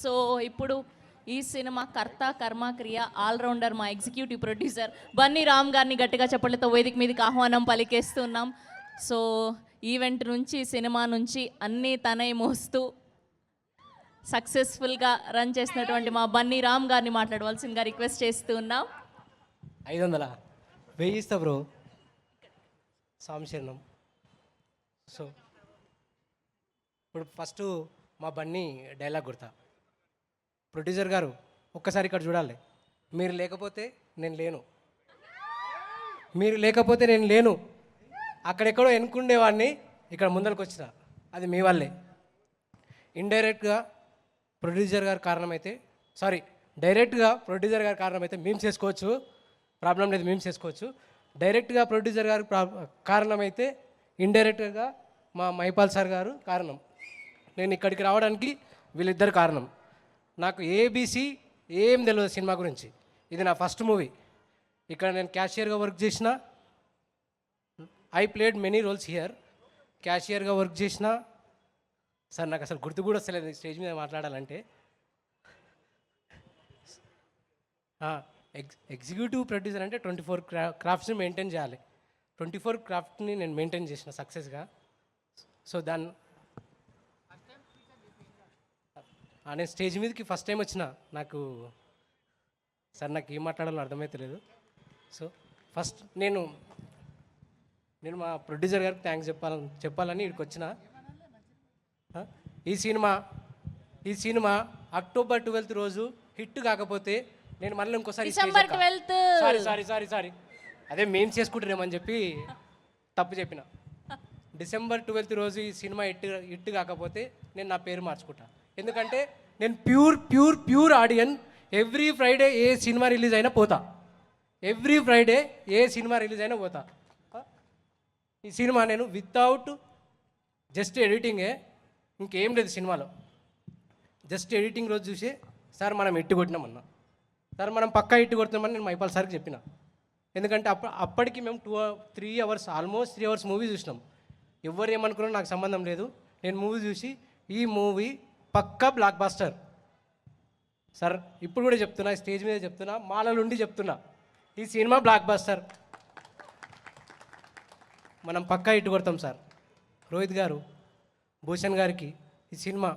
So ఇప్పుడు ఈ cinema కర్త కర్మ క్రియ ఆల్రౌండర్ మా ఎగ్జిక్యూటివ్ ప్రొడ్యూసర్ బన్నీ రామ్ గారిని గట్టిగా చెప్పలతో వేదిక మీదకి ఆహ్వానం పలికేస్తున్నాం. సో ఈవెంట్ నుంచి సినిమా నుంచి అన్నీ తనే మోస్తూ సక్సెస్ఫుల్గా రన్ చేసినటువంటి మా బన్నీ రామ్ గారిని మాట్లాడవలసిందిగా రిక్వెస్ట్ చేస్తూ ఉన్నాం. 500 1000 ఇస్తా బ్రో సాంశరణం. సో ఇప్పుడు ఫస్ట్ మా బన్నీ డైలాగ్ కొడతా. ప్రొడ్యూసర్ గారు ఒక్కసారి ఇక్కడ చూడాలి. మీరు లేకపోతే నేను లేను, మీరు లేకపోతే నేను లేను. అక్కడెక్కడో ఎన్నుకుండేవాడిని, ఇక్కడ ముందరకు వచ్చిన అది మీ వల్లే. ఇండైరెక్ట్గా ప్రొడ్యూసర్ గారు కారణమైతే డైరెక్ట్గా ప్రొడ్యూసర్ గారు కారణమైతే మేము చేసుకోవచ్చు, ప్రాబ్లం లేదు, మేము చేసుకోవచ్చు. డైరెక్ట్గా ప్రొడ్యూసర్ గారు కారణమైతే ఇండైరెక్ట్గా మా మైపాల్ సార్ గారు కారణం. నేను ఇక్కడికి రావడానికి వీళ్ళిద్దరు కారణం. నాకు ఏబీసీ ఏం తెలియదు సినిమా గురించి. ఇది నా ఫస్ట్ మూవీ. ఇక్కడ నేను క్యాషియర్గా వర్క్ చేసిన, I played many roles here. క్యాషియర్గా వర్క్ చేసిన సార్, నాకు అసలు గుర్తు కూడా వస్తలేదు స్టేజ్ మీద మాట్లాడాలంటే. ఎగ్జిక్యూటివ్ ప్రొడ్యూసర్ అంటే 24 క్రాఫ్ట్స్ని మెయింటైన్ చేయాలి. 24 క్రాఫ్ట్ని నేను మెయింటైన్ చేసిన సక్సెస్గా. సో నేను స్టేజ్ మీదకి ఫస్ట్ టైం వచ్చిన. నాకు ఏం మాట్లాడాలో అర్థమవుతలేదు. సో ఫస్ట్ నేను మా ప్రొడ్యూసర్ గారికి థ్యాంక్స్ చెప్పాలని ఇక్కడికి వచ్చిన. ఈ సినిమా అక్టోబర్ 12th రోజు హిట్ కాకపోతే నేను మళ్ళీ ఇంకోసారి డిసెంబర్ 12th సారీ అదే మేము చేసుకుంటున్నామని చెప్పి తప్పు చెప్పిన. డిసెంబర్ 12th రోజు ఈ సినిమా హిట్ కాకపోతే నేను నా పేరు మార్చుకుంటా. ఎందుకంటే నేను ప్యూర్ ఆడియన్. ఎవ్రీ ఫ్రైడే ఏ సినిమా రిలీజ్ అయినా పోతా. ఈ సినిమా నేను వితౌట్ జస్ట్ ఎడిటింగే, ఇంకేం లేదు సినిమాలో. జస్ట్ ఎడిటింగ్ రోజు చూసి సార్ మనం ఇట్టు కొట్టినామన్నా, సార్ మనం పక్కా ఇట్టు కొడుతున్నామని నేను మైపాల్ సార్కి చెప్పిన. ఎందుకంటే అప్పటికి మేము 3 hours ఆల్మోస్ట్ 3 hours మూవీ చూసినాం. ఎవరు ఏమనుకున్నా నాకు సంబంధం లేదు. నేను మూవీ చూసి ఈ మూవీ పక్కా బ్లాక్ బాస్టర్ సార్, ఇప్పుడు కూడా చెప్తున్నా, స్టేజ్ మీద చెప్తున్నా, మాలలుండి చెప్తున్నా, ఈ సినిమా బ్లాక్ బాస్టర్. మనం పక్కా ఇట్టు కొడతాం సార్. రోహిత్ గారు, భూషణ్ గారికి ఈ సినిమా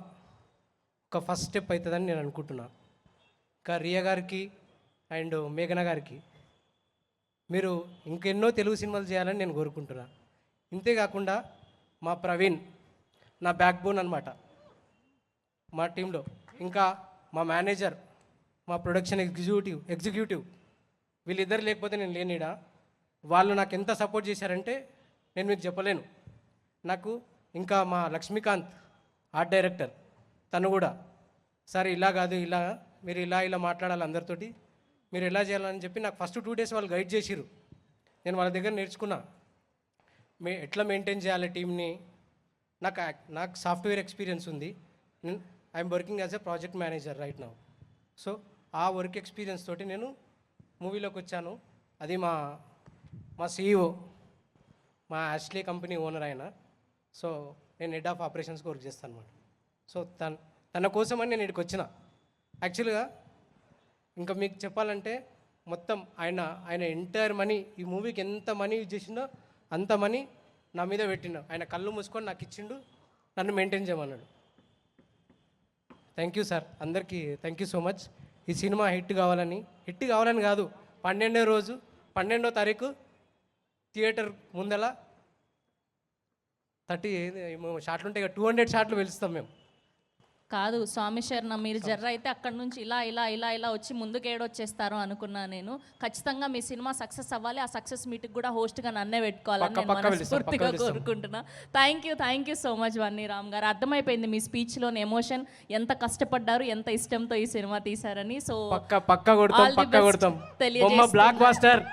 ఒక ఫస్ట్ స్టెప్ అవుతుందని నేను అనుకుంటున్నా. ఇంకా రియా గారికి అండ్ మేఘన గారికి మీరు ఇంకెన్నో తెలుగు సినిమాలు చేయాలని నేను కోరుకుంటున్నా. ఇంతేకాకుండా మా ప్రవీణ్ నా బ్యాక్ బోన్ అనమాట మా టీంలో. ఇంకా మా మేనేజర్, మా ప్రొడక్షన్ ఎగ్జిక్యూటివ్ వీళ్ళిద్దరు లేకపోతే నేను లేనిడా. వాళ్ళు నాకు ఎంత సపోర్ట్ చేశారంటే నేను మీకు చెప్పలేను. నాకు ఇంకా మా లక్ష్మీకాంత్ ఆర్ట్ డైరెక్టర్, తను కూడా సార్ ఇలా కాదు, మీరు ఇలా మాట్లాడాలి అందరితోటి, మీరు ఎలా చేయాలని చెప్పి నాకు ఫస్ట్ 2 days వాళ్ళు గైడ్ చేసిరు. నేను వాళ్ళ దగ్గర నేర్చుకున్నా ఎట్లా మెయింటైన్ చేయాలి టీమ్ని. నాకు సాఫ్ట్వేర్ ఎక్స్పీరియన్స్ ఉంది. I'm working as a project manager right now. So ఆ వర్క్ ఎక్స్పీరియన్స్ తోటి నేను మూవీలోకి వచ్చాను. అది మా CEO, మా యాష్లీ కంపెనీ ఓనర్ ఆయన. సో నేను హెడ్ ఆఫ్ ఆపరేషన్స్కి వర్క్ చేస్తాను అనమాట. సో తన కోసమని నేను ఇక్కడికి వచ్చిన. యాక్చువల్గా ఇంకా మీకు చెప్పాలంటే మొత్తం ఆయన ఎంటైర్ మనీ, ఈ మూవీకి ఎంత మనీ యూజ్ చేసిండో అంత మనీ నా మీద పెట్టిండు. ఆయన కళ్ళు మూసుకొని నాకు ఇచ్చిండు, నన్ను మెయింటైన్ చేయమన్నాడు. థ్యాంక్ యూ సార్, అందరికీ థ్యాంక్ యూ సో మచ్. ఈ సినిమా హిట్ కావాలని కాదు, 12వ తారీఖు థియేటర్ ముందల 30 షాట్లు ఉంటాయి, 200 షాట్లు వెలుస్తాం మేము. కాదు స్వామి శరణం, మీరు జర్ర అయితే అక్కడ నుంచి ఇలా వచ్చి ముందుకు ఏడొచ్చేస్తారు అనుకున్నా నేను. ఖచ్చితంగా మీ సినిమా సక్సెస్ అవ్వాలి. ఆ సక్సెస్ మీట్కి కూడా హోస్ట్గా నన్నే పెట్టుకోవాలని నేను మనస్ఫూర్తిగా కోరుకుంటున్నా. Thank you so much Bunny Ram గారు. అర్థమైపోయింది మీ స్పీచ్లోని ఎమోషన్, ఎంత కష్టపడ్డారు, ఎంత ఇష్టంతో ఈ సినిమా తీశారని. సో పక్కా కొడతాం తెలియజేస్తున్నా. Black buster.